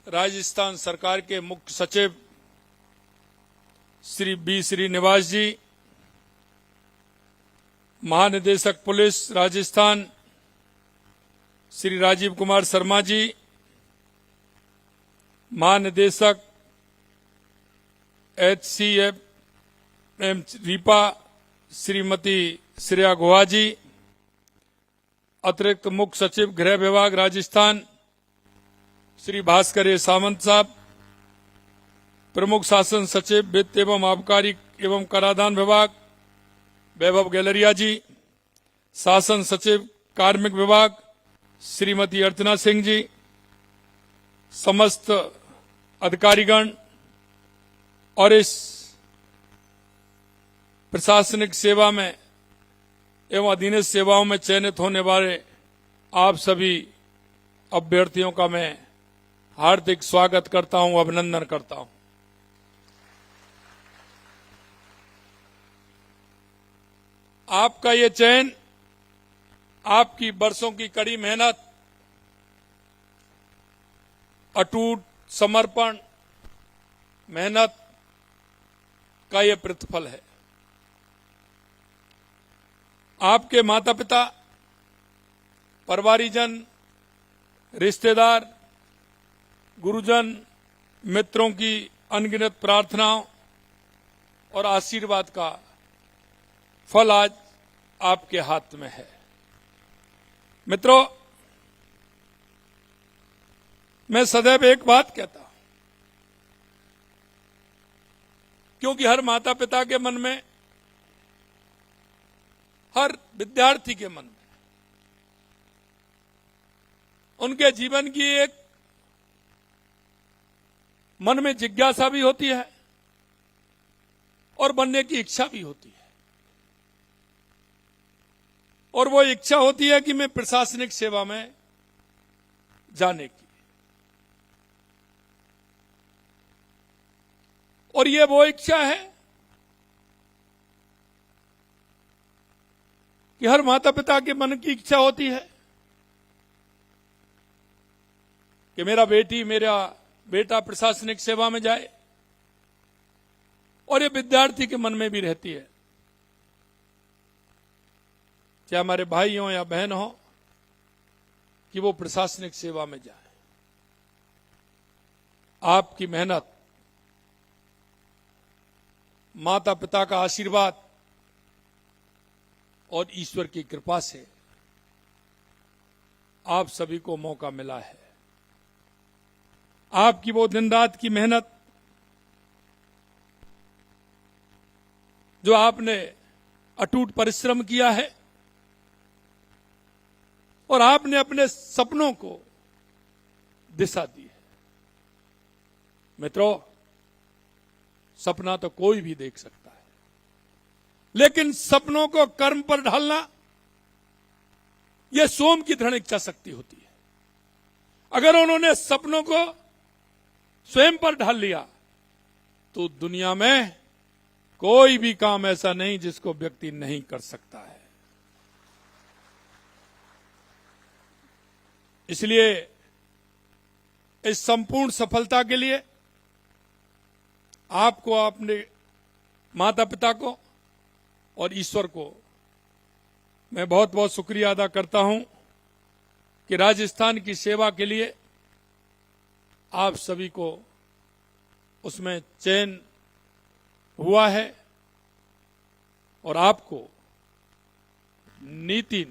राजस्थान सरकार के मुख्य सचिव श्री बी श्रीनिवास जी, महानिदेशक पुलिस राजस्थान श्री राजीव कुमार शर्मा जी, महानिदेशक HCFM रीपा श्रीमती श्रेया गुहा जी, अतिरिक्त मुख्य सचिव गृह विभाग राजस्थान श्री भास्कर सावंत साहब, प्रमुख शासन सचिव वित्त एवं आबकारी एवं कराधान विभाग वैभव गैलरिया जी, शासन सचिव कार्मिक विभाग श्रीमती अर्चना सिंह जी, समस्त अधिकारीगण और इस प्रशासनिक सेवा में एवं अधीनस्थ सेवाओं में चयनित होने वाले आप सभी अभ्यर्थियों का मैं हार्दिक स्वागत करता हूं, अभिनंदन करता हूं। आपका ये चयन आपकी वर्षों की कड़ी मेहनत, अटूट समर्पण, मेहनत का ये प्रतिफल है। आपके माता पिता, परिवारीजन, रिश्तेदार, गुरुजन, मित्रों की अनगिनत प्रार्थनाओं और आशीर्वाद का फल आज आपके हाथ में है। मित्रों, मैं सदैव एक बात कहता हूं, क्योंकि हर माता पिता के मन में, हर विद्यार्थी के मन में उनके जीवन की एक मन में जिज्ञासा भी होती है और बनने की इच्छा भी होती है। और वो इच्छा होती है कि मैं प्रशासनिक सेवा में जाने की। और ये वो इच्छा है कि हर माता पिता के मन की इच्छा होती है कि मेरा बेटा प्रशासनिक सेवा में जाए। और ये विद्यार्थी के मन में भी रहती है, चाहे हमारे भाई हो या बहन हो, कि वो प्रशासनिक सेवा में जाए। आपकी मेहनत, माता पिता का आशीर्वाद और ईश्वर की कृपा से आप सभी को मौका मिला है। आपकी वो दिन रात की मेहनत जो आपने अटूट परिश्रम किया है और आपने अपने सपनों को दिशा दी है। मित्रों, सपना तो कोई भी देख सकता है, लेकिन सपनों को कर्म पर ढालना यह स्वयं की दृढ़ इच्छा शक्ति होती है। अगर उन्होंने सपनों को स्वयं पर ढाल लिया तो दुनिया में कोई भी काम ऐसा नहीं जिसको व्यक्ति नहीं कर सकता है। इसलिए इस संपूर्ण सफलता के लिए आपको, अपने माता पिता को और ईश्वर को मैं बहुत बहुत शुक्रिया अदा करता हूं कि राजस्थान की सेवा के लिए आप सभी को उसमें चयन हुआ है। और आपको नीति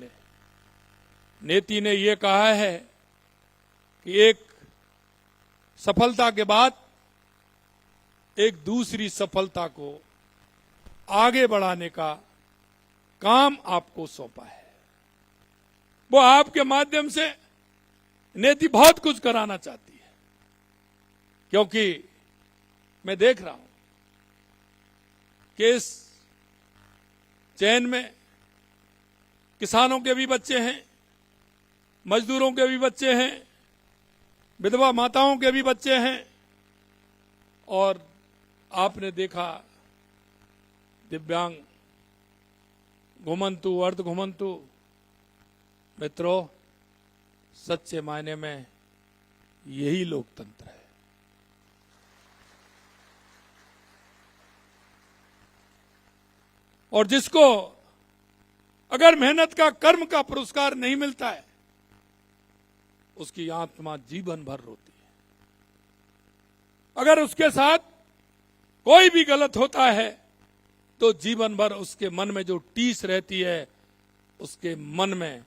ने यह कहा है कि एक सफलता के बाद एक दूसरी सफलता को आगे बढ़ाने का काम आपको सौंपा है। वो आपके माध्यम से नीति बहुत कुछ कराना चाहती है, क्योंकि मैं देख रहा हूं कि इस चयन में किसानों के भी बच्चे हैं, मजदूरों के भी बच्चे हैं, विधवा माताओं के भी बच्चे हैं, और आपने देखा दिव्यांग, घुमंतु, अर्ध घुमंतु। मित्रों, सच्चे मायने में यही लोकतंत्र है। और जिसको अगर मेहनत का कर्म का पुरस्कार नहीं मिलता है, उसकी आत्मा जीवन भर रोती है। अगर उसके साथ कोई भी गलत होता है तो जीवन भर उसके मन में जो टीस रहती है, उसके मन में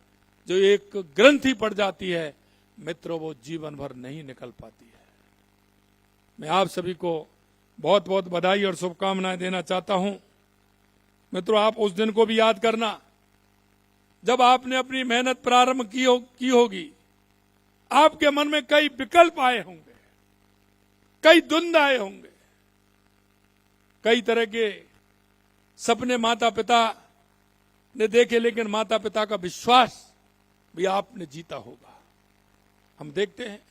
जो एक ग्रंथि पड़ जाती है, मित्रों, वो जीवन भर नहीं निकल पाती है। मैं आप सभी को बहुत बहुत बधाई और शुभकामनाएं देना चाहता हूं। मित्रों, आप उस दिन को भी याद करना जब आपने अपनी मेहनत प्रारंभ की होगी। आपके मन में कई विकल्प आए होंगे, कई द्वंद आए होंगे, कई तरह के सपने माता पिता ने देखे, लेकिन माता पिता का विश्वास भी आपने जीता होगा। हम देखते हैं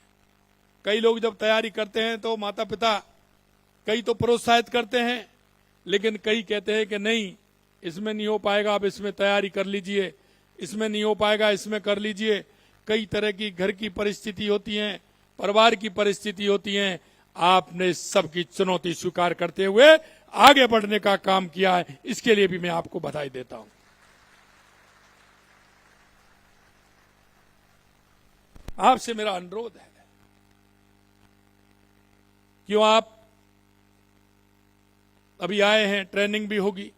कई लोग जब तैयारी करते हैं तो माता पिता कई तो प्रोत्साहित करते हैं, लेकिन कई कहते हैं कि नहीं, इसमें नहीं हो पाएगा, आप इसमें तैयारी कर लीजिए, इसमें नहीं हो पाएगा, इसमें कर लीजिए। कई तरह की घर की परिस्थिति होती है, परिवार की परिस्थिति होती है। आपने सबकी चुनौती स्वीकार करते हुए आगे बढ़ने का काम किया है, इसके लिए भी मैं आपको बधाई देता हूं। आपसे मेरा अनुरोध है, क्यों आप अभी आए हैं, ट्रेनिंग भी होगी,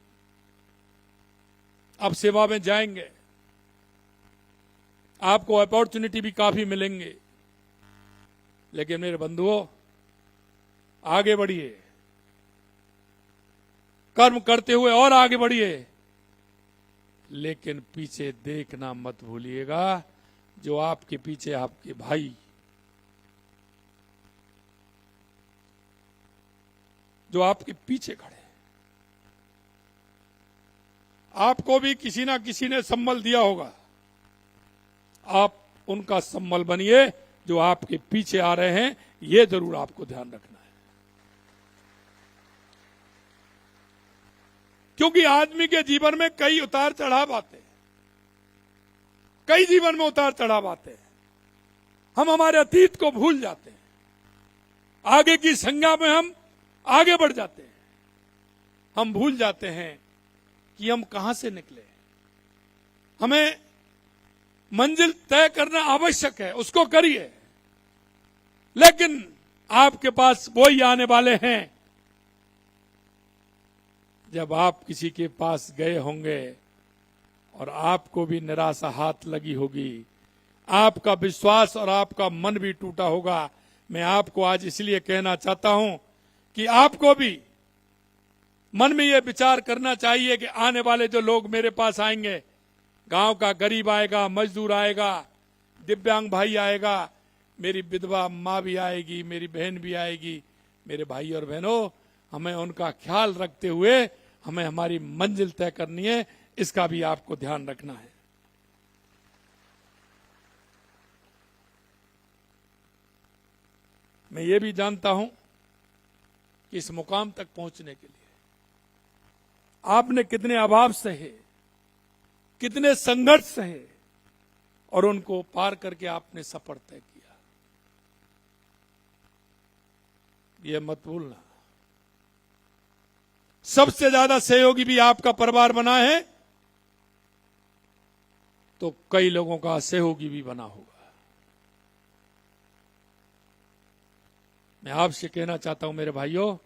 आप सेवा में जाएंगे, आपको अपॉर्चुनिटी भी काफी मिलेंगे, लेकिन मेरे बंधुओं, आगे बढ़िए, कर्म करते हुए और आगे बढ़िए, लेकिन पीछे देखना मत भूलिएगा। जो आपके पीछे आपके भाई, जो आपके पीछे खड़े, आपको भी किसी ना किसी ने संबल दिया होगा, आप उनका संबल बनिए। जो आपके पीछे आ रहे हैं, ये जरूर आपको ध्यान रखना है, क्योंकि आदमी के जीवन में कई उतार चढ़ाव आते हैं, कई जीवन में उतार चढ़ाव आते हैं। हम हमारे अतीत को भूल जाते हैं, आगे की संज्ञा में हम आगे बढ़ जाते हैं। हम भूल जाते हैं कि हम कहां से निकले। हमें मंजिल तय करना आवश्यक है, उसको करिए, लेकिन आपके पास वही आने वाले हैं जब आप किसी के पास गए होंगे और आपको भी निराशा हाथ लगी होगी, आपका विश्वास और आपका मन भी टूटा होगा। मैं आपको आज इसलिए कहना चाहता हूं कि आपको भी मन में यह विचार करना चाहिए कि आने वाले जो लोग मेरे पास आएंगे, गांव का गरीब आएगा, मजदूर आएगा, दिव्यांग भाई आएगा, मेरी विधवा मां भी आएगी, मेरी बहन भी आएगी। मेरे भाई और बहनों, हमें उनका ख्याल रखते हुए हमें हमारी मंजिल तय करनी है, इसका भी आपको ध्यान रखना है। मैं ये भी जानता हूं कि इस मुकाम तक पहुंचने के लिए आपने कितने अभाव सहे, कितने संघर्ष सहे, और उनको पार करके आपने सफर तय किया। ये मत भूलना, सबसे ज्यादा सहयोगी भी आपका परिवार बना है, तो कई लोगों का सहयोगी भी बना होगा। मैं आपसे कहना चाहता हूं मेरे भाइयों,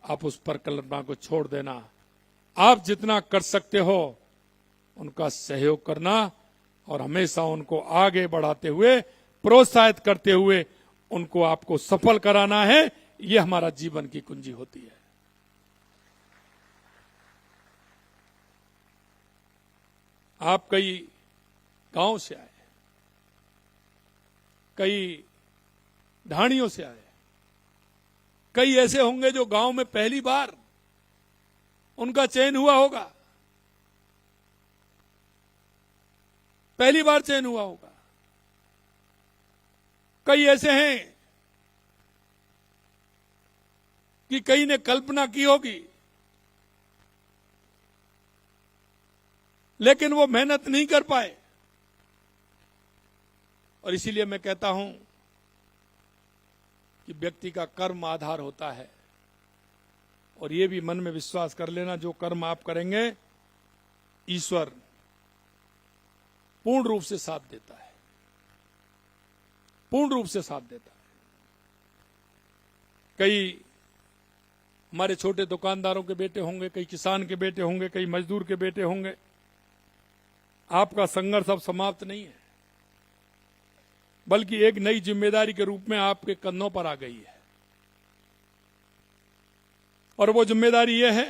आप उस पर कल्पना को छोड़ देना। आप जितना कर सकते हो उनका सहयोग करना, और हमेशा उनको आगे बढ़ाते हुए, प्रोत्साहित करते हुए उनको आपको सफल कराना है। यह हमारा जीवन की कुंजी होती है। आप कई गांव से आए, कई ढाणियों से आए, कई ऐसे होंगे जो गांव में पहली बार उनका चयन हुआ होगा, पहली बार चयन हुआ होगा। कई ऐसे हैं कि कई ने कल्पना की होगी, लेकिन वो मेहनत नहीं कर पाए। और इसीलिए मैं कहता हूं कि व्यक्ति का कर्म आधार होता है, और ये भी मन में विश्वास कर लेना, जो कर्म आप करेंगे ईश्वर पूर्ण रूप से साथ देता है, पूर्ण रूप से साथ देता है। कई हमारे छोटे दुकानदारों के बेटे होंगे, कई किसान के बेटे होंगे, कई मजदूर के बेटे होंगे। आपका संघर्ष अब समाप्त नहीं है, बल्कि एक नई जिम्मेदारी के रूप में आपके कंधों पर आ गई है। और वो जिम्मेदारी ये है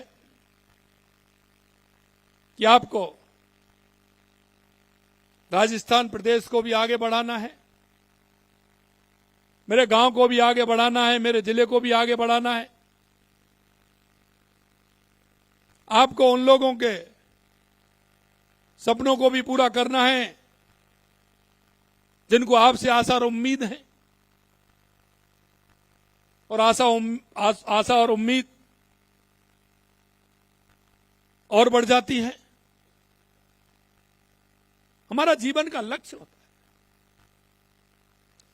कि आपको राजस्थान प्रदेश को भी आगे बढ़ाना है, मेरे गांव को भी आगे बढ़ाना है, मेरे जिले को भी आगे बढ़ाना है। आपको उन लोगों के सपनों को भी पूरा करना है जिनको आपसे आशा और उम्मीद है। और आशा और उम्मीद और बढ़ जाती है। हमारा जीवन का लक्ष्य होता है,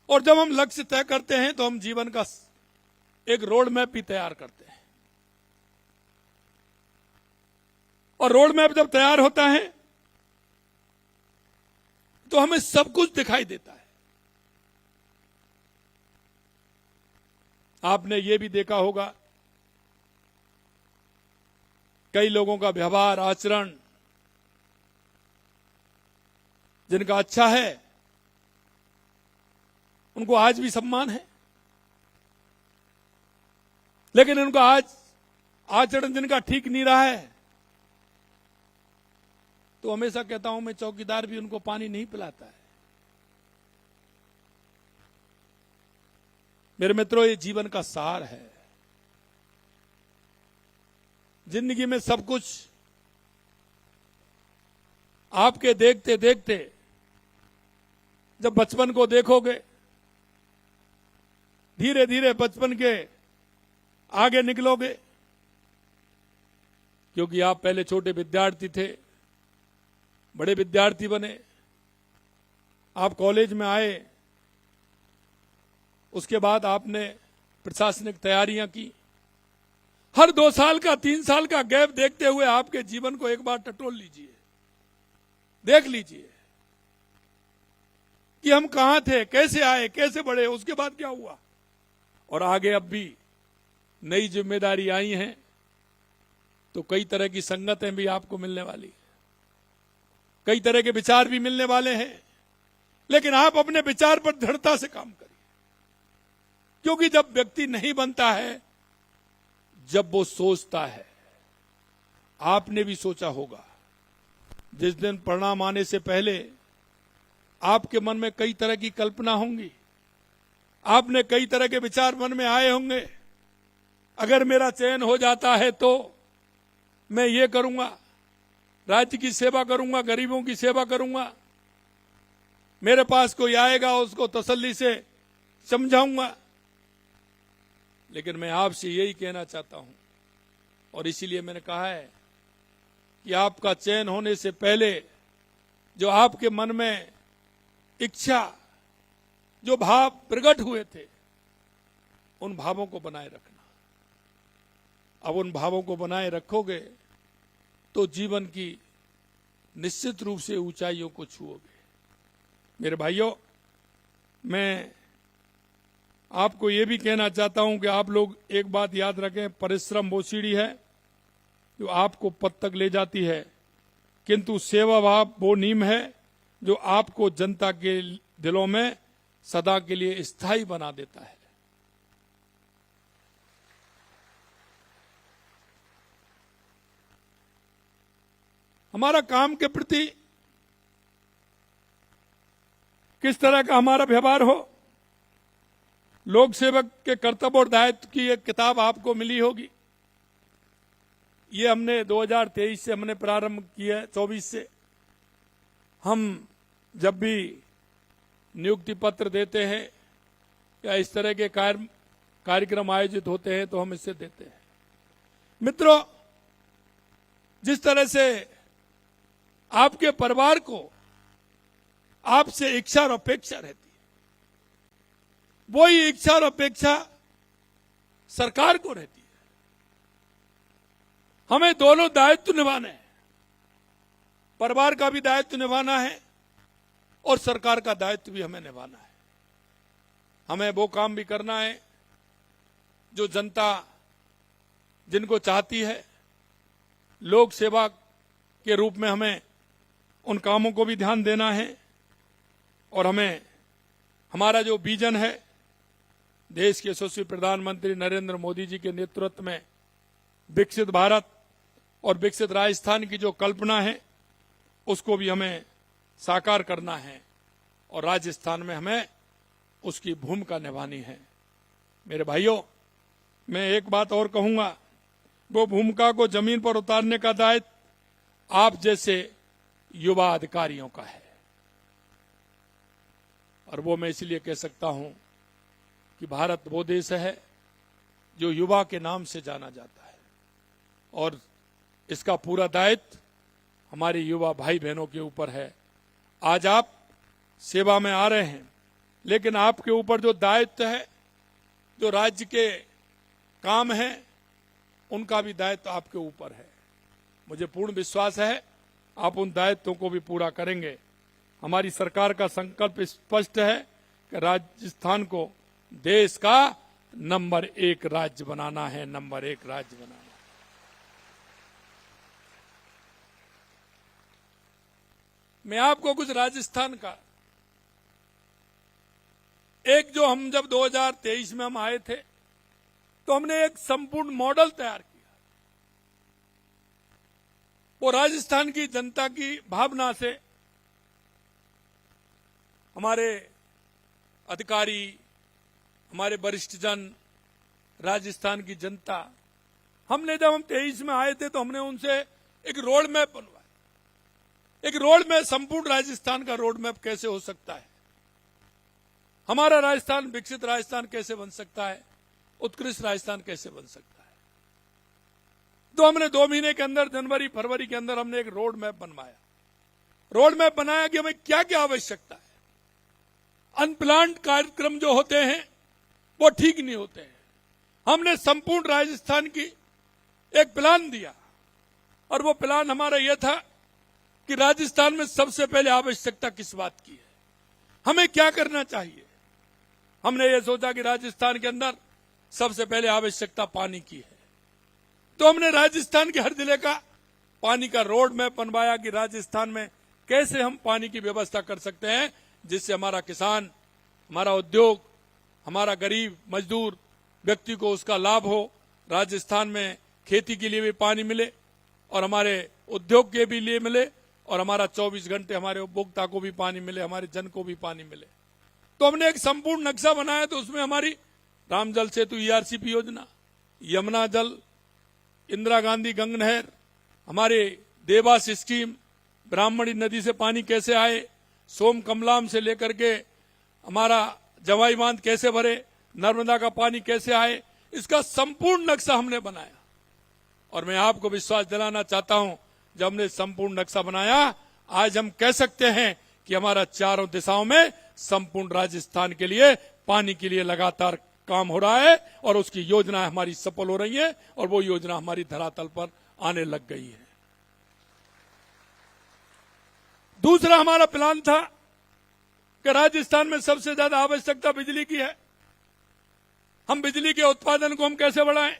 और जब हम लक्ष्य तय करते हैं तो हम जीवन का एक रोड मैप भी तैयार करते हैं। और रोड मैप जब तैयार होता है तो हमें सब कुछ दिखाई देता है। आपने ये भी देखा होगा, कई लोगों का व्यवहार आचरण जिनका अच्छा है उनको आज भी सम्मान है, लेकिन उनका आज आचरण जिनका ठीक नहीं रहा है तो हमेशा कहता हूं मैं, चौकीदार भी उनको पानी नहीं पिलाता है। मेरे मित्रों, ये जीवन का सार है। जिंदगी में सब कुछ आपके देखते देखते जब बचपन को देखोगे, धीरे धीरे बचपन के आगे निकलोगे, क्योंकि आप पहले छोटे विद्यार्थी थे, बड़े विद्यार्थी बने, आप कॉलेज में आए, उसके बाद आपने प्रशासनिक तैयारियां की। हर 2 साल का 3 साल का गैप देखते हुए आपके जीवन को एक बार टटोल लीजिए, देख लीजिए कि हम कहां थे, कैसे आए, कैसे बढ़े, उसके बाद क्या हुआ। और आगे अब भी नई जिम्मेदारी आई है तो कई तरह की संगतें भी आपको मिलने वाली है, कई तरह के विचार भी मिलने वाले हैं, लेकिन आप अपने विचार पर दृढ़ता से काम करिए। क्योंकि जब व्यक्ति नहीं बनता है, जब वो सोचता है। आपने भी सोचा होगा, जिस दिन परिणाम आने से पहले आपके मन में कई तरह की कल्पना होंगी, आपने कई तरह के विचार मन में आए होंगे। अगर मेरा चयन हो जाता है तो मैं ये करूंगा, राज्य की सेवा करूंगा, गरीबों की सेवा करूंगा, मेरे पास कोई आएगा उसको तसल्ली से समझाऊंगा। लेकिन मैं आपसे यही कहना चाहता हूं, और इसीलिए मैंने कहा है कि आपका चयन होने से पहले जो आपके मन में इच्छा, जो भाव प्रकट हुए थे, उन भावों को बनाए रखना। अब उन भावों को बनाए रखोगे तो जीवन की निश्चित रूप से ऊंचाइयों को छुओगे। मेरे भाइयों, मैं आपको यह भी कहना चाहता हूं कि आप लोग एक बात याद रखें, परिश्रम वो सीढ़ी है जो आपको पद तक ले जाती है, किंतु सेवा भाव वो नीम है जो आपको जनता के दिलों में सदा के लिए स्थायी बना देता है। हमारा काम के प्रति किस तरह का हमारा व्यवहार हो, लोक सेवक के कर्तव्य और दायित्व की एक किताब आपको मिली होगी। ये हमने 2023 से हमने प्रारंभ किया है, 24 से। हम जब भी नियुक्ति पत्र देते हैं या इस तरह के कार्यक्रम आयोजित होते हैं तो हम इससे देते हैं। मित्रों, जिस तरह से आपके परिवार को आपसे इच्छा और अपेक्षा रहती है, वही इच्छा और अपेक्षा सरकार को रहती है। हमें दोनों दायित्व निभाने हैं। परिवार का भी दायित्व निभाना है और सरकार का दायित्व भी हमें निभाना है। हमें वो काम भी करना है जो जनता जिनको चाहती है। लोक सेवा के रूप में हमें उन कामों को भी ध्यान देना है और हमें हमारा जो विजन है, देश के यशस्वी प्रधानमंत्री नरेंद्र मोदी जी के नेतृत्व में विकसित भारत और विकसित राजस्थान की जो कल्पना है, उसको भी हमें साकार करना है और राजस्थान में हमें उसकी भूमिका निभानी है। मेरे भाइयों, मैं एक बात और कहूंगा, वो भूमिका को जमीन पर उतारने का दायित्व आप जैसे युवा अधिकारियों का है। और वो मैं इसलिए कह सकता हूं कि भारत वो देश है जो युवा के नाम से जाना जाता है और इसका पूरा दायित्व हमारे युवा भाई बहनों के ऊपर है। आज आप सेवा में आ रहे हैं, लेकिन आपके ऊपर जो दायित्व है, जो राज्य के काम है, उनका भी दायित्व आपके ऊपर है। मुझे पूर्ण विश्वास है आप उन दायित्वों को भी पूरा करेंगे। हमारी सरकार का संकल्प स्पष्ट है कि राजस्थान को देश का नंबर 1 राज्य बनाना है, नंबर 1 राज्य बनाना है। मैं आपको कुछ राजस्थान का एक जो हम जब 2023 में हम आए थे तो हमने एक संपूर्ण मॉडल तैयार किया। वो राजस्थान की जनता की भावना से हमारे अधिकारी, हमारे वरिष्ठ जन, राजस्थान की जनता, हमने जब हम 23 में आए थे तो हमने उनसे एक रोड मैप बनवाया। एक रोड मैप, संपूर्ण राजस्थान का रोड मैप कैसे हो सकता है, हमारा राजस्थान विकसित राजस्थान कैसे बन सकता है, उत्कृष्ट राजस्थान कैसे बन सकता है। तो हमने 2 महीने के अंदर, जनवरी फरवरी के अंदर हमने एक रोड मैप बनवाया। रोड मैप बनाया कि हमें क्या क्या आवश्यकता है। अनप्लान्ड कार्यक्रम जो होते हैं वो ठीक नहीं होते हैं। हमने संपूर्ण राजस्थान की एक प्लान दिया और वो प्लान हमारा यह था कि राजस्थान में सबसे पहले आवश्यकता किस बात की है, हमें क्या करना चाहिए। हमने ये सोचा कि राजस्थान के अंदर सबसे पहले आवश्यकता पानी की है, तो हमने राजस्थान के हर जिले का पानी का रोड मैप बनवाया कि राजस्थान में कैसे हम पानी की व्यवस्था कर सकते हैं जिससे हमारा किसान, हमारा उद्योग, हमारा गरीब मजदूर व्यक्ति को उसका लाभ हो। राजस्थान में खेती के लिए भी पानी मिले और हमारे उद्योग के भी लिए मिले और हमारा 24 घंटे हमारे उपभोक्ता को भी पानी मिले, हमारे जन को भी पानी मिले। तो हमने एक संपूर्ण नक्शा बनाया। तो उसमें हमारी राम जल सेतु ईआरसीपी योजना, यमुना जल, इंदिरा गांधी गंगा नहर, हमारे देवास स्कीम, ब्राह्मणी नदी से पानी कैसे आए, सोम कमलाम से लेकर के हमारा जवाई बांध कैसे भरे, नर्मदा का पानी कैसे आए, इसका संपूर्ण नक्शा हमने बनाया। और मैं आपको विश्वास दिलाना चाहता हूं, जब हमने संपूर्ण नक्शा बनाया, आज हम कह सकते हैं कि हमारा चारों दिशाओं में संपूर्ण राजस्थान के लिए पानी के लिए लगातार काम हो रहा है और उसकी योजना हमारी सफल हो रही है और वो योजना हमारी धरातल पर आने लग गई है। दूसरा हमारा प्लान था कि राजस्थान में सबसे ज्यादा आवश्यकता बिजली की है, हम बिजली के उत्पादन को हम कैसे बढ़ाएं।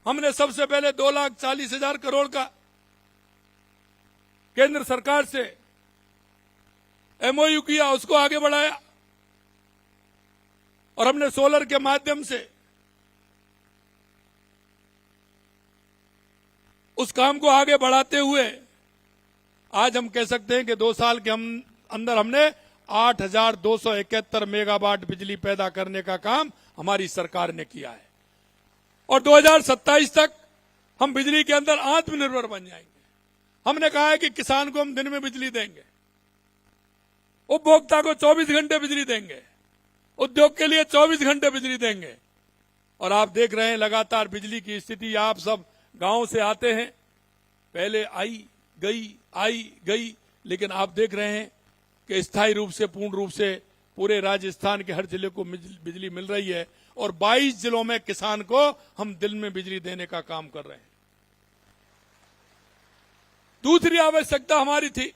हमने सबसे पहले 2,40,000 करोड़ का केंद्र सरकार से एमओयू किया, उसको आगे बढ़ाया और हमने सोलर के माध्यम से उस काम को आगे बढ़ाते हुए आज हम कह सकते हैं कि 2 साल के अंदर हमने 8,271 मेगावाट बिजली पैदा करने का काम हमारी सरकार ने किया है और 2027 तक हम बिजली के अंदर आत्मनिर्भर बन जाएंगे। हमने कहा है कि किसान को हम दिन में बिजली देंगे, उपभोक्ता को 24 घंटे बिजली देंगे, उद्योग के लिए 24 घंटे बिजली देंगे। और आप देख रहे हैं लगातार बिजली की स्थिति, आप सब गांव से आते हैं, पहले आई गई, लेकिन आप देख रहे हैं कि स्थायी रूप से, पूर्ण रूप से पूरे राजस्थान के हर जिले को बिजली मिल रही है और 22 जिलों में किसान को हम दिन में बिजली देने का काम कर रहे हैं। दूसरी आवश्यकता हमारी थी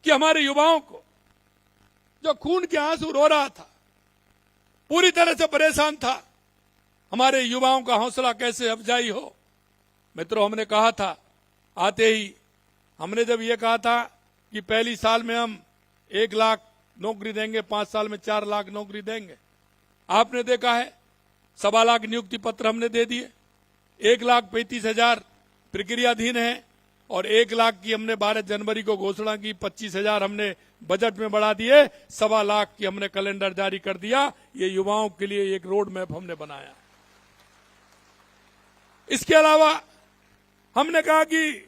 कि हमारे युवाओं को, जो खून के आंसू रो रहा था, पूरी तरह से परेशान था, हमारे युवाओं का हौसला कैसे अफजाई हो। मित्रों, हमने कहा था आते ही, हमने जब ये कहा था कि पहली साल में हम 1 लाख नौकरी देंगे, 5 साल में 4 लाख नौकरी देंगे। आपने देखा है 1.25 लाख नियुक्ति पत्र हमने दे दिए, 1,35,000 प्रक्रियाधीन है और 1 लाख की हमने 12 जनवरी को घोषणा की, 25,000 हमने बजट में बढ़ा दिए, 1.25 लाख की हमने कैलेंडर जारी कर दिया। ये युवाओं के लिए एक रोड मैप हमने बनाया। इसके अलावा हमने कहा कि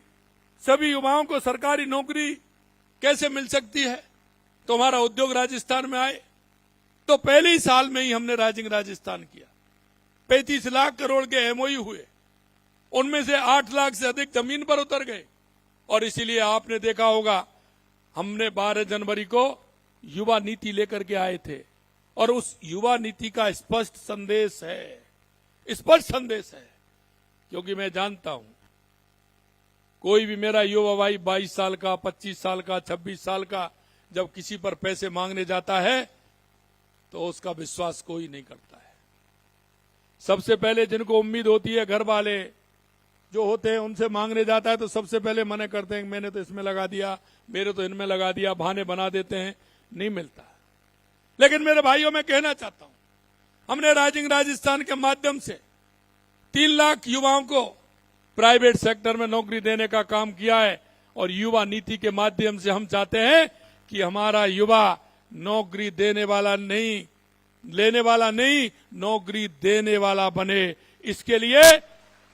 सभी युवाओं को सरकारी नौकरी कैसे मिल सकती है, तो हमारा उद्योग राजस्थान में आए। तो पहले ही साल में ही हमने राइजिंग राजस्थान किया, 35 लाख करोड़ के एमओयू हुए, उनमें से 8 लाख से अधिक जमीन पर उतर गए। और इसीलिए आपने देखा होगा हमने 12 जनवरी को युवा नीति लेकर के आए थे, और उस युवा नीति का स्पष्ट संदेश है, क्योंकि मैं जानता हूं कोई भी मेरा युवा भाई 22 साल का, 25 साल का, 26 साल का जब किसी पर पैसे मांगने जाता है तो उसका विश्वास कोई नहीं करता है। सबसे पहले जिनको उम्मीद होती है, घर वाले जो होते हैं, उनसे मांगने जाता है तो सबसे पहले मना करते हैं, मैंने तो इसमें लगा दिया, मेरे तो इनमें लगा दिया, बहाने बना देते हैं, नहीं मिलता। लेकिन मेरे भाइयों, मैं कहना चाहता हूं, हमने राइजिंग राजस्थान के माध्यम से 3 लाख युवाओं को प्राइवेट सेक्टर में नौकरी देने का काम किया है। और युवा नीति के माध्यम से हम चाहते हैं कि हमारा युवा नौकरी देने वाला नहीं, लेने वाला नहीं, नौकरी देने वाला बने। इसके लिए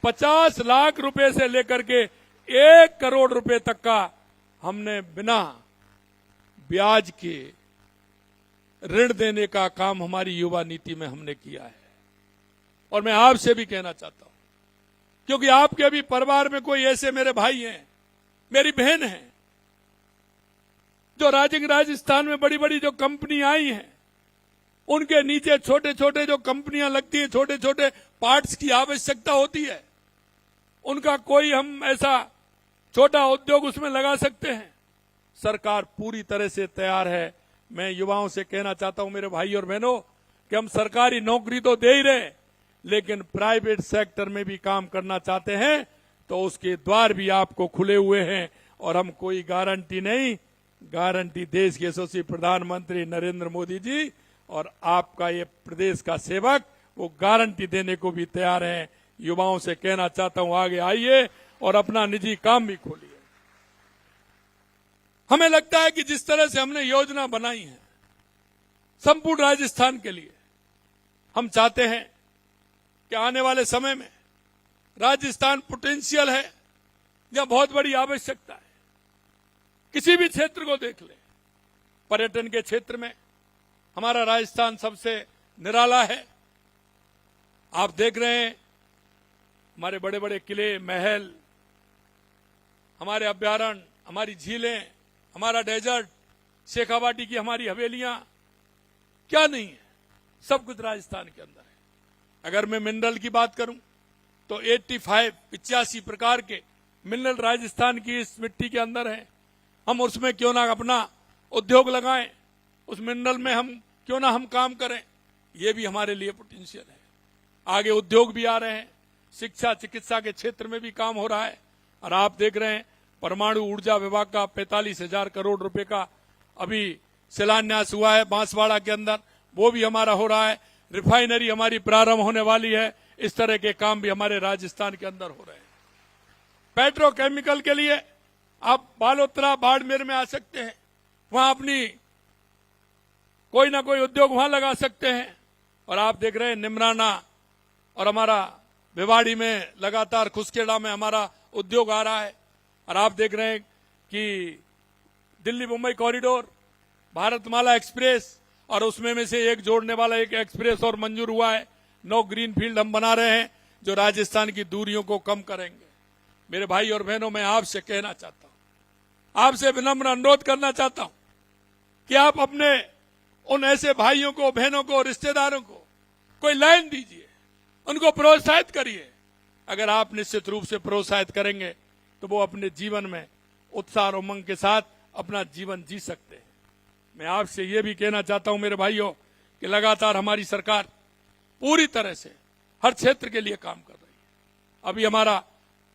50 लाख रुपए से लेकर के 1 करोड़ रुपए तक का हमने बिना ब्याज के ऋण देने का काम हमारी युवा नीति में हमने किया है। और मैं आपसे भी कहना चाहता हूं, क्योंकि आपके भी परिवार में कोई ऐसे मेरे भाई हैं, मेरी बहन हैं, जो राइजिंग राजस्थान में बड़ी बड़ी जो कंपनी आई हैं, उनके नीचे छोटे छोटे जो कंपनियां लगती हैं, छोटे छोटे पार्ट्स की आवश्यकता होती है, उनका कोई हम ऐसा छोटा उद्योग उसमें लगा सकते हैं। सरकार पूरी तरह से तैयार है। मैं युवाओं से कहना चाहता हूं, मेरे भाई और बहनों, कि हम सरकारी नौकरी तो दे ही रहे, लेकिन प्राइवेट सेक्टर में भी काम करना चाहते हैं तो उसके द्वार भी आपको खुले हुए हैं। और हम कोई गारंटी नहीं, गारंटी देश के यशस्वी प्रधानमंत्री नरेंद्र मोदी जी और आपका ये प्रदेश का सेवक, वो गारंटी देने को भी तैयार हैं। युवाओं से कहना चाहता हूं, आगे आइए और अपना निजी काम भी खोलिए। हमें लगता है कि जिस तरह से हमने योजना बनाई है संपूर्ण राजस्थान के लिए, हम चाहते हैं कि आने वाले समय में राजस्थान पोटेंशियल है या बहुत बड़ी आवश्यकता है। किसी भी क्षेत्र को देख ले, पर्यटन के क्षेत्र में हमारा राजस्थान सबसे निराला है। आप देख रहे हैं हमारे बड़े बड़े किले, महल, हमारे अभ्यारण्य, हमारी झीलें, हमारा डेजर्ट, शेखावाटी की हमारी हवेलियां, क्या नहीं है, सब कुछ राजस्थान के अंदर है। अगर मैं मिनरल की बात करूं तो 85 प्रकार के मिनरल राजस्थान की इस मिट्टी के अंदर है। हम उसमें क्यों ना अपना उद्योग लगाएं, उस मिनरल में हम क्यों ना हम काम करें, ये भी हमारे लिए पोटेंशियल है। आगे उद्योग भी आ रहे हैं, शिक्षा चिकित्सा के क्षेत्र में भी काम हो रहा है। और आप देख रहे हैं परमाणु ऊर्जा विभाग का 45,000 करोड़ रुपए का अभी शिलान्यास हुआ है बांसवाड़ा के अंदर, वो भी हमारा हो रहा है। रिफाइनरी हमारी प्रारंभ होने वाली है। इस तरह के काम भी हमारे राजस्थान के अंदर हो रहे हैं। पेट्रोकेमिकल के लिए आप बालोतरा, बाड़मेर में आ सकते हैं, वहां अपनी कोई ना कोई उद्योग वहां लगा सकते हैं। और आप देख रहे हैं निमराना और हमारा भिवाड़ी में लगातार खुसखेड़ा में हमारा उद्योग आ रहा है। और आप देख रहे हैं कि दिल्ली मुंबई कॉरिडोर, भारतमाला एक्सप्रेस, और उसमें में से एक जोड़ने वाला एक एक्सप्रेस और मंजूर हुआ है। 9 ग्रीन फील्ड हम बना रहे हैं जो राजस्थान की दूरियों को कम करेंगे। मेरे भाई और बहनों, मैं आपसे कहना चाहता हूं, आपसे विनम्र अनुरोध करना चाहता हूं कि आप अपने उन ऐसे भाइयों को, बहनों को, रिश्तेदारों को कोई लाइन दीजिए, उनको प्रोत्साहित करिए। अगर आप निश्चित रूप से प्रोत्साहित करेंगे तो वो अपने जीवन में उत्साह और उमंग के साथ अपना जीवन जी सकते हैं। मैं आपसे ये भी कहना चाहता हूं मेरे भाइयों कि लगातार हमारी सरकार पूरी तरह से हर क्षेत्र के लिए काम कर रही है। अभी हमारा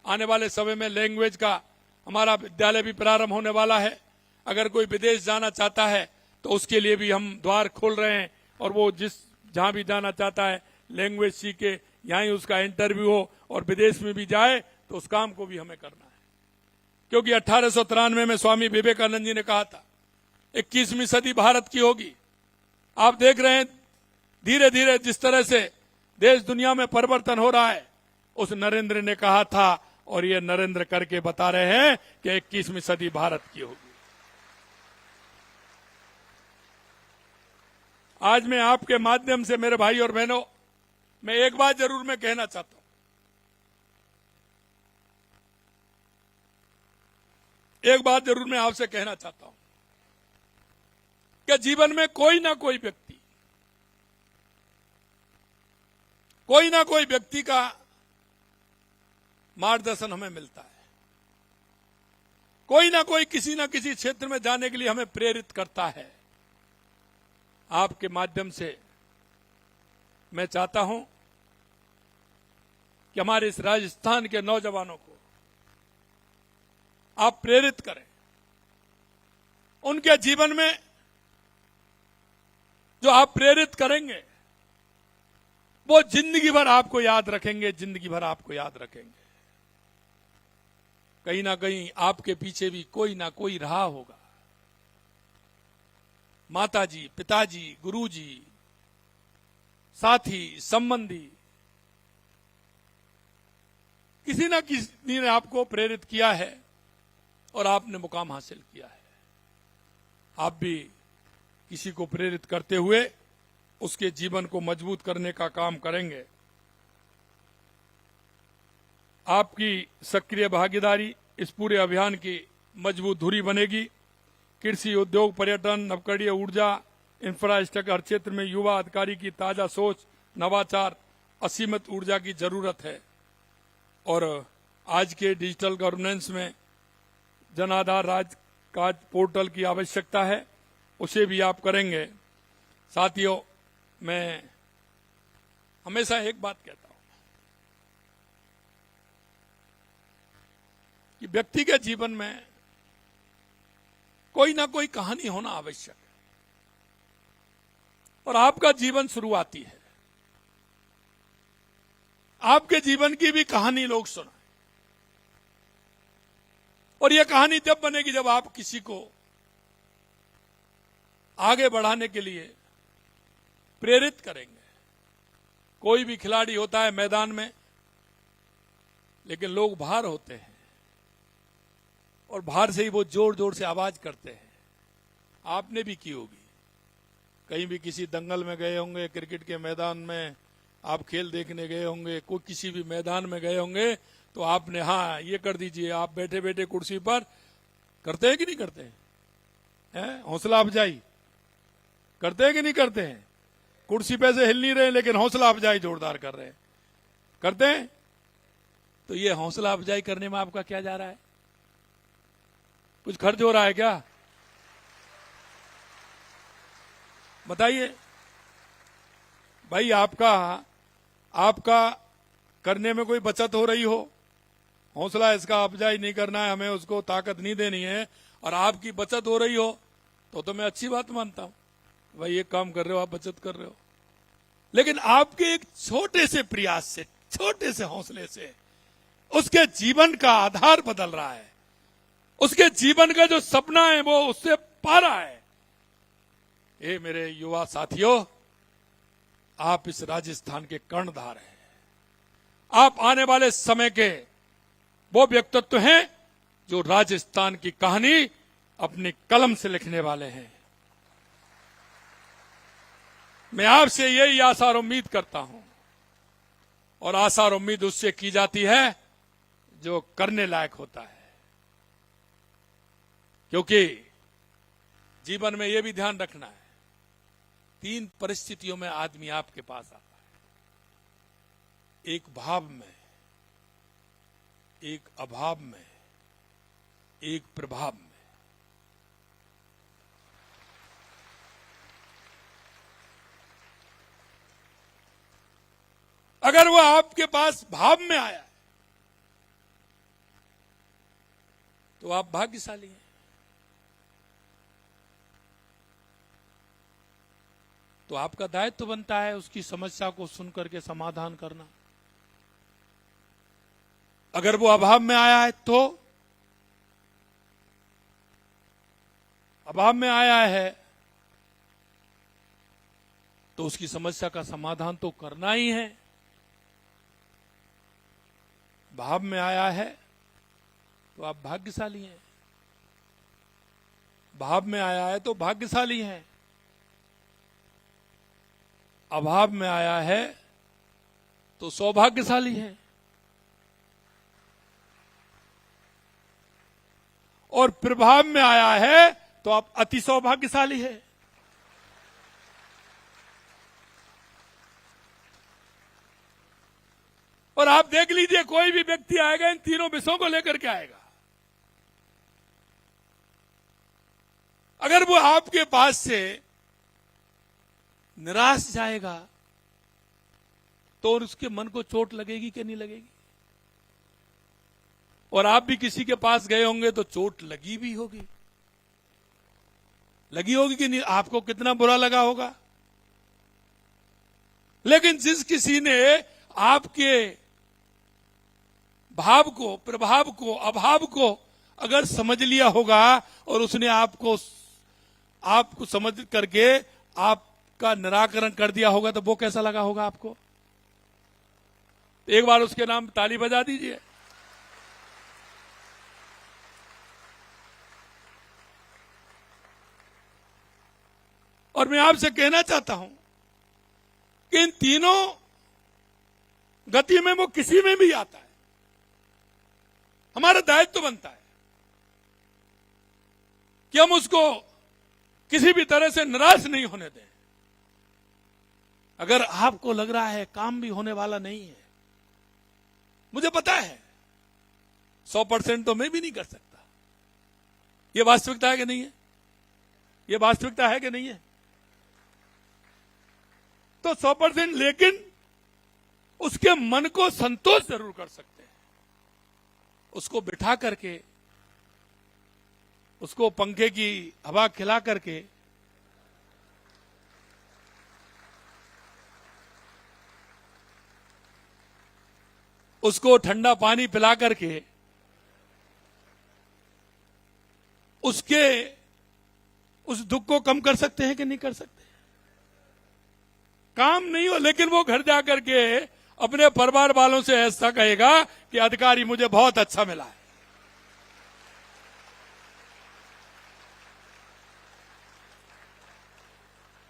आने वाले समय में लैंग्वेज का हमारा विद्यालय भी प्रारंभ होने वाला है। अगर कोई विदेश जाना चाहता है तो उसके लिए भी हम द्वार खोल रहे हैं, और वो जहां भी जाना चाहता है लैंग्वेज सीखे, यहीं उसका इंटरव्यू हो और विदेश में भी जाए तो उस काम को भी हमें करना है। क्योंकि 1893 में स्वामी विवेकानंद जी ने कहा था 21वीं सदी भारत की होगी। आप देख रहे हैं धीरे धीरे जिस तरह से देश दुनिया में परिवर्तन हो रहा है, उस नरेंद्र ने कहा था और ये नरेंद्र करके बता रहे हैं कि 21वीं सदी भारत की होगी। आज मैं आपके माध्यम से मेरे भाई और बहनों, मैं एक बात जरूर मैं कहना चाहता हूं। एक बात जरूर मैं आपसे कहना चाहता हूं कि जीवन में कोई ना कोई व्यक्ति का मार्गदर्शन हमें मिलता है। कोई ना कोई किसी ना किसी क्षेत्र में जाने के लिए हमें प्रेरित करता है। आपके माध्यम से मैं चाहता हूं कि हमारे इस राजस्थान के नौजवानों को आप प्रेरित करें। उनके जीवन में जो आप प्रेरित करेंगे वो जिंदगी भर आपको याद रखेंगे, जिंदगी भर आपको याद रखेंगे। कहीं ना कहीं आपके पीछे भी कोई ना कोई रहा होगा। माताजी, पिताजी, गुरुजी, साथी, संबंधी, किसी ना किसी ने आपको प्रेरित किया है और आपने मुकाम हासिल किया है। आप भी किसी को प्रेरित करते हुए उसके जीवन को मजबूत करने का काम करेंगे। आपकी सक्रिय भागीदारी इस पूरे अभियान की मजबूत धुरी बनेगी। कृषि, उद्योग, पर्यटन, नवकरणीय ऊर्जा, इंफ्रास्ट्रक्चर, हर क्षेत्र में युवा अधिकारी की ताजा सोच, नवाचार, असीमित ऊर्जा की जरूरत है। और आज के डिजिटल गवर्नेंस में जन आधार राजकाज पोर्टल की आवश्यकता है, उसे भी आप करेंगे। साथियों, मैं हमेशा एक बात कहता हूं कि व्यक्ति के जीवन में कोई ना कोई कहानी होना आवश्यक है, और आपका जीवन शुरुआती है। आपके जीवन की भी कहानी लोग सुनाएं, और यह कहानी जब बनेगी जब आप किसी को आगे बढ़ाने के लिए प्रेरित करेंगे। कोई भी खिलाड़ी होता है मैदान में, लेकिन लोग बाहर होते हैं और बाहर से ही वो जोर जोर से आवाज करते हैं। आपने भी की होगी, कहीं भी किसी दंगल में गए होंगे, क्रिकेट के मैदान में आप खेल देखने गए होंगे, कोई किसी भी मैदान में गए होंगे, तो आपने हाँ ये कर दीजिए, आप बैठे बैठे कुर्सी पर करते हैं कि नहीं करते हैं? हौसला अफजाई करते हैं कि नहीं करते हैं? कुर्सी पे से हिल नहीं रहे लेकिन हौसला अफजाई जोरदार कर रहे हैं, करते हैं। तो ये हौसला अफजाई करने में आपका क्या जा रहा है? कुछ खर्च हो रहा है क्या? बताइए भाई। आपका करने में कोई बचत हो रही हो, हौसला इसका अफजाई नहीं करना है, हमें उसको ताकत नहीं देनी है, और आपकी बचत हो रही हो तो मैं अच्छी बात मानता हूं। भाई एक काम कर रहे हो, आप बचत कर रहे हो, लेकिन आपके एक छोटे से प्रयास से, छोटे से हौसले से उसके जीवन का आधार बदल रहा है। उसके जीवन का जो सपना है वो उससे पा रहा है। ये मेरे युवा साथियों, आप इस राजस्थान के कर्णधार हैं। आप आने वाले समय के वो व्यक्तित्व हैं जो राजस्थान की कहानी अपनी कलम से लिखने वाले हैं। मैं आपसे यही आशा और उम्मीद करता हूं, और आशा और उम्मीद उससे की जाती है जो करने लायक होता है। क्योंकि जीवन में यह भी ध्यान रखना है, 3 परिस्थितियों में आदमी आपके पास आता है। एक भाव में, एक अभाव में, एक प्रभाव में। अगर वो आपके पास भाव में आया है तो आप भाग्यशाली हैं। तो आपका दायित्व बनता है उसकी समस्या को सुनकर के समाधान करना। अगर वो अभाव में आया है तो अभाव में आया है तो उसकी समस्या का समाधान तो करना ही है। भाव में आया है तो आप भाग्यशाली हैं। भाव में आया है तो भाग्यशाली हैं। अभाव में आया है तो सौभाग्यशाली है। और प्रभाव में आया है तो आप अति सौभाग्यशाली है। और आप देख लीजिए कोई भी व्यक्ति आएगा इन तीनों विषयों को लेकर के आएगा। अगर वो आपके पास से निराश जाएगा तो उसके मन को चोट लगेगी कि नहीं लगेगी? और आप भी किसी के पास गए होंगे तो चोट लगी भी होगी, लगी होगी कि नहीं? आपको कितना बुरा लगा होगा। लेकिन जिस किसी ने आपके भाव को, प्रभाव को, अभाव को अगर समझ लिया होगा और उसने आपको समझ करके आपका निराकरण कर दिया होगा तो वो कैसा लगा होगा आपको? एक बार उसके नाम ताली बजा दीजिए। और मैं आपसे कहना चाहता हूं कि इन तीनों गति में वो किसी में भी आता है, हमारा दायित्व बनता है कि हम उसको किसी भी तरह से निराश नहीं होने दें। अगर आपको लग रहा है काम भी होने वाला नहीं है, मुझे पता है 100% तो मैं भी नहीं कर सकता। यह वास्तविकता है कि नहीं है? यह वास्तविकता है कि नहीं है? तो 100%, लेकिन उसके मन को संतोष जरूर कर सकते हैं। उसको बिठा करके, उसको पंखे की हवा खिला करके, उसको ठंडा पानी पिला करके, उसके उस दुख को कम कर सकते हैं कि नहीं कर सकते? काम नहीं हो, लेकिन वो घर जाकर के अपने परिवार वालों से ऐसा कहेगा कि अधिकारी मुझे बहुत अच्छा मिला है।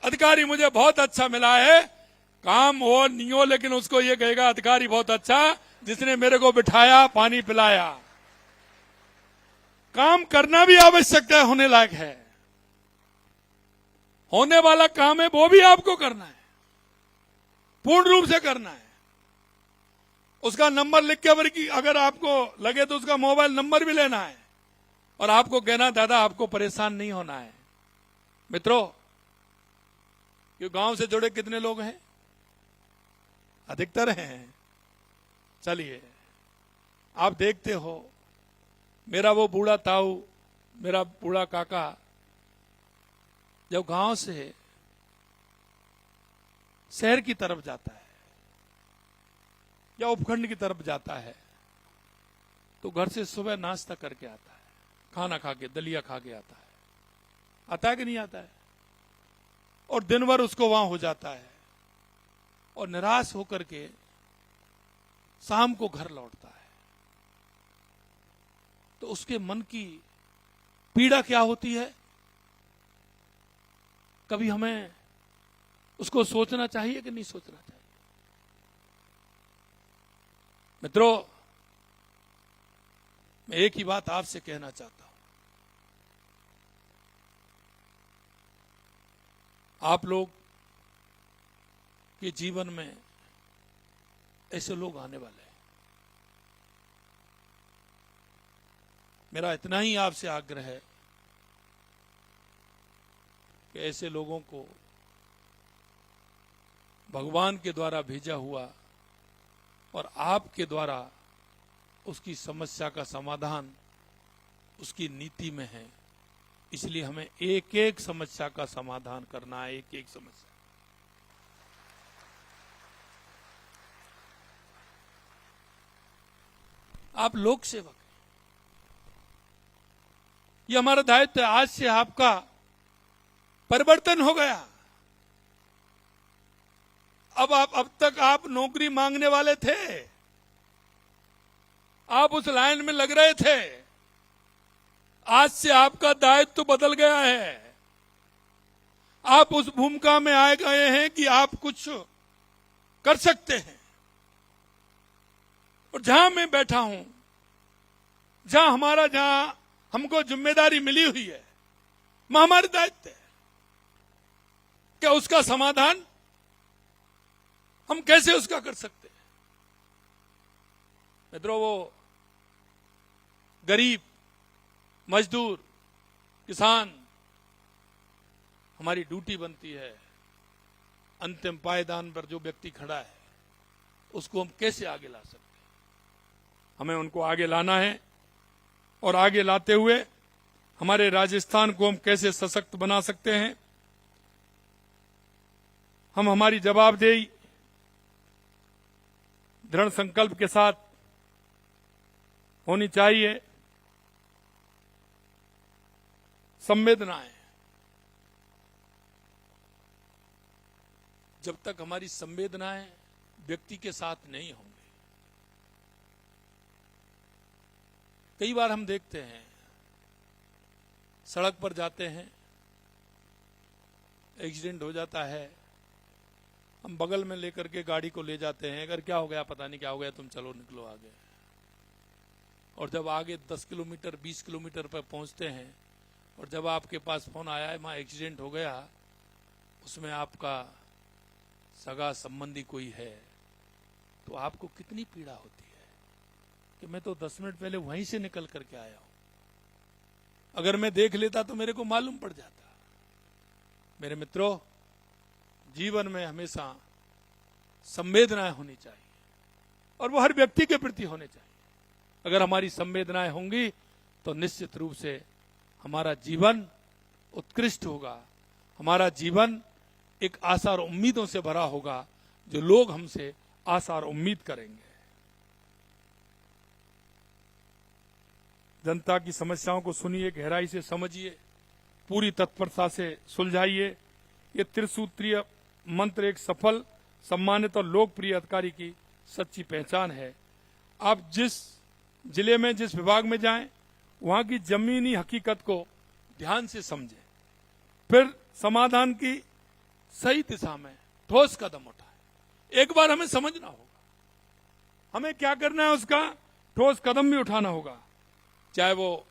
अधिकारी मुझे बहुत अच्छा मिला है। काम हो नहीं हो, लेकिन उसको ये कहेगा अधिकारी बहुत अच्छा, जिसने मेरे को बिठाया, पानी पिलाया। काम करना भी आवश्यकता है, होने लायक है। होने वाला काम है वो भी आपको करना है, पूर्ण रूप से करना है। उसका नंबर लिख के अगर आपको लगे तो उसका मोबाइल नंबर भी लेना है और आपको कहना दादा आपको परेशान नहीं होना है। मित्रों, ये गांव से जुड़े कितने लोग हैं? अधिकतर हैं। चलिए, आप देखते हो, मेरा वो बूढ़ा ताऊ, मेरा बूढ़ा काका जब गांव से शहर की तरफ जाता है या उपखंड की तरफ जाता है तो घर से सुबह नाश्ता करके आता है, खाना खा के, दलिया खा के आता है। आता है कि नहीं आता है? और दिन भर उसको वहां हो जाता है और निराश होकर के शाम को घर लौटता है। तो उसके मन की पीड़ा क्या होती है? कभी हमें उसको सोचना चाहिए कि नहीं सोचना चाहिए? मित्रों, मैं एक ही बात आपसे कहना चाहता हूं। आप लोग के जीवन में ऐसे लोग आने वाले हैं। मेरा इतना ही आपसे आग्रह है कि ऐसे लोगों को भगवान के द्वारा भेजा हुआ और आपके द्वारा उसकी समस्या का समाधान उसकी नीति में है, इसलिए हमें एक एक समस्या का समाधान करना है, एक एक समस्या। आप लोक सेवक हैं, ये हमारा दायित्व है। आज से आपका परिवर्तन हो गया। अब तक आप नौकरी मांगने वाले थे, आप उस लाइन में लग रहे थे। आज से आपका दायित्व तो बदल गया है। आप उस भूमिका में आए गए हैं कि आप कुछ कर सकते हैं। और जहां मैं बैठा हूं, जहां हमको जिम्मेदारी मिली हुई है, वह हमारा दायित्व है। क्या उसका समाधान हम कैसे उसका कर सकते हैं? मित्रों, वो गरीब, मजदूर, किसान, हमारी ड्यूटी बनती है। अंतिम पायदान पर जो व्यक्ति खड़ा है उसको हम कैसे आगे ला सकते हैं? हमें उनको आगे लाना है और आगे लाते हुए हमारे राजस्थान को हम कैसे सशक्त बना सकते हैं। हम हमारी जवाबदेही दृढ़ संकल्प के साथ होनी चाहिए। संवेदनाएं, जब तक हमारी संवेदनाएं व्यक्ति के साथ नहीं होंगी, कई बार हम देखते हैं सड़क पर जाते हैं, एक्सीडेंट हो जाता है, हम बगल में लेकर के गाड़ी को ले जाते हैं। अगर क्या हो गया, पता नहीं क्या हो गया, तुम चलो निकलो आगे। और जब आगे 10 किलोमीटर 20 किलोमीटर पर पहुंचते हैं और जब आपके पास फोन आया है वहां एक्सीडेंट हो गया, उसमें आपका सगा संबंधी कोई है, तो आपको कितनी पीड़ा होती है कि मैं तो 10 मिनट पहले वहीं से निकल करके आया हूं। अगर मैं देख लेता तो मेरे को मालूम पड़ जाता। मेरे मित्रों, जीवन में हमेशा संवेदनाएं होनी चाहिए और वो हर व्यक्ति के प्रति होने चाहिए। अगर हमारी संवेदनाएं होंगी तो निश्चित रूप से हमारा जीवन उत्कृष्ट होगा, हमारा जीवन एक आशा और उम्मीदों से भरा होगा, जो लोग हमसे आशा और उम्मीद करेंगे। जनता की समस्याओं को सुनिए, गहराई से समझिए, पूरी तत्परता से सुलझाइए। ये त्रिसूत्रीय मंत्र एक सफल, सम्मानित और लोकप्रिय अधिकारी की सच्ची पहचान है। आप जिस जिले में, जिस विभाग में जाएं, वहां की जमीनी हकीकत को ध्यान से समझें, फिर समाधान की सही दिशा में ठोस कदम उठाएं। एक बार हमें समझना होगा, हमें क्या करना है, उसका ठोस कदम भी उठाना होगा। चाहे वो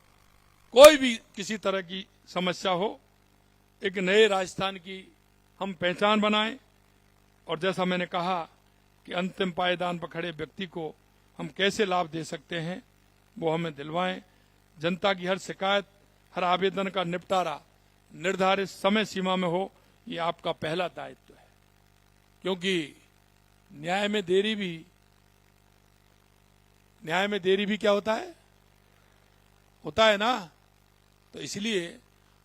कोई भी किसी तरह की समस्या हो, एक नए राजस्थान की हम पहचान बनाएं। और जैसा मैंने कहा कि अंतिम पायदान पर खड़े व्यक्ति को हम कैसे लाभ दे सकते हैं, वो हमें दिलवाएं। जनता की हर शिकायत, हर आवेदन का निपटारा निर्धारित समय सीमा में हो, ये आपका पहला दायित्व है। क्योंकि न्याय में देरी भी क्या होता है ना। तो इसलिए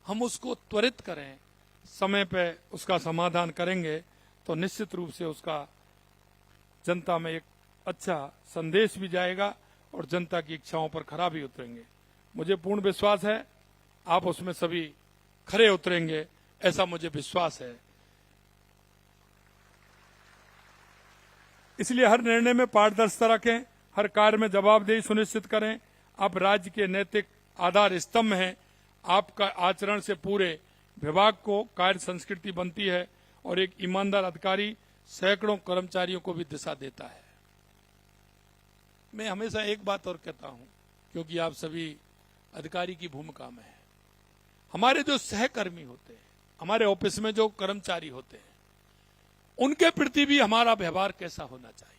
हम उसको त्वरित करें, समय पे उसका समाधान करेंगे तो निश्चित रूप से उसका जनता में एक अच्छा संदेश भी जाएगा और जनता की इच्छाओं पर खरा भी उतरेंगे। मुझे पूर्ण विश्वास है आप उसमें सभी खरे उतरेंगे, ऐसा मुझे विश्वास है। इसलिए हर निर्णय में पारदर्शिता रखें, हर कार्य में जवाबदेही सुनिश्चित करें। आप राज्य के नैतिक आधार स्तंभ हैं। आपका आचरण से पूरे विभाग को कार्य संस्कृति बनती है और एक ईमानदार अधिकारी सैकड़ों कर्मचारियों को भी दिशा देता है। मैं हमेशा एक बात और कहता हूं, क्योंकि आप सभी अधिकारी की भूमिका में हैं, हमारे जो सहकर्मी होते हैं, हमारे ऑफिस में जो कर्मचारी होते हैं, उनके प्रति भी हमारा व्यवहार कैसा होना चाहिए,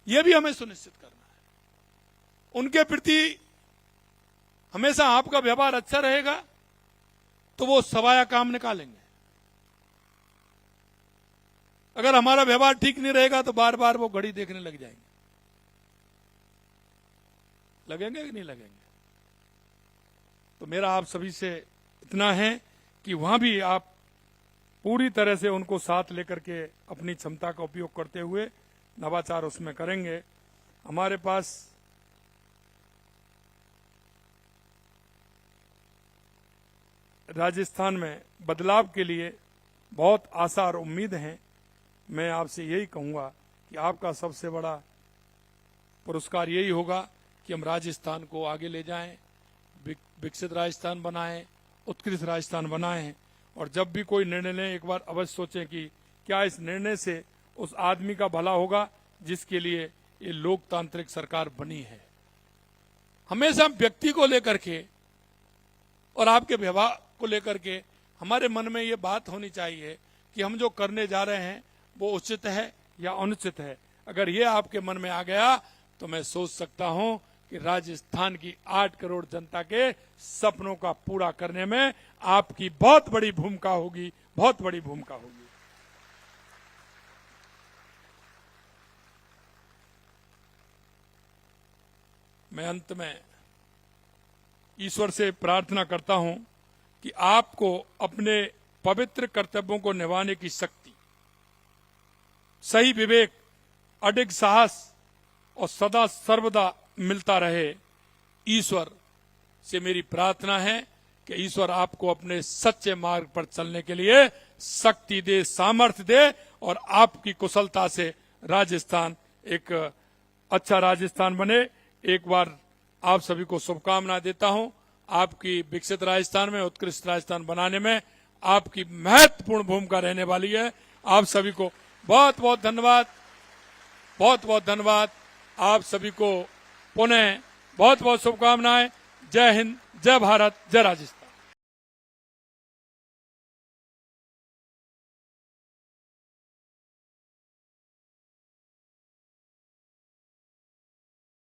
यह भी हमें सुनिश्चित करना है। उनके प्रति हमेशा आपका व्यवहार अच्छा रहेगा तो वो सवाया काम निकालेंगे। अगर हमारा व्यवहार ठीक नहीं रहेगा तो बार बार वो घड़ी देखने लग जाएंगे। लगेंगे कि नहीं लगेंगे? तो मेरा आप सभी से इतना है कि वहां भी आप पूरी तरह से उनको साथ लेकर के अपनी क्षमता का उपयोग करते हुए नवाचार उसमें करेंगे। हमारे पास राजस्थान में बदलाव के लिए बहुत आशा और उम्मीद है। मैं आपसे यही कहूंगा कि आपका सबसे बड़ा पुरस्कार यही होगा कि हम राजस्थान को आगे ले जाएं, विकसित राजस्थान बनाएं, उत्कृष्ट राजस्थान बनाएं। और जब भी कोई निर्णय लें एक बार अवश्य सोचें कि क्या इस निर्णय से उस आदमी का भला होगा जिसके लिए ये लोकतांत्रिक सरकार बनी है। हमेशा व्यक्ति को लेकर के और आपके व्यवहार को लेकर के हमारे मन में ये बात होनी चाहिए कि हम जो करने जा रहे हैं वो उचित है या अनुचित है। अगर ये आपके मन में आ गया तो मैं सोच सकता हूं कि राजस्थान की 8 करोड़ जनता के सपनों का पूरा करने में आपकी बहुत बड़ी भूमिका होगी, बहुत बड़ी भूमिका होगी। मैं अंत में ईश्वर से प्रार्थना करता हूं कि आपको अपने पवित्र कर्तव्यों को निभाने की शक्ति, सही विवेक, अडिग साहस और सदा सर्वदा मिलता रहे। ईश्वर से मेरी प्रार्थना है कि ईश्वर आपको अपने सच्चे मार्ग पर चलने के लिए शक्ति दे, सामर्थ्य दे और आपकी कुशलता से राजस्थान एक अच्छा राजस्थान बने। एक बार आप सभी को शुभकामना देता हूं। आपकी विकसित राजस्थान में, उत्कृष्ट राजस्थान बनाने में आपकी महत्वपूर्ण भूमिका रहने वाली है। आप सभी को बहुत बहुत धन्यवाद, बहुत बहुत धन्यवाद। आप सभी को पुनः बहुत बहुत शुभकामनाएं। जय हिंद, जय भारत, जय राजस्थान।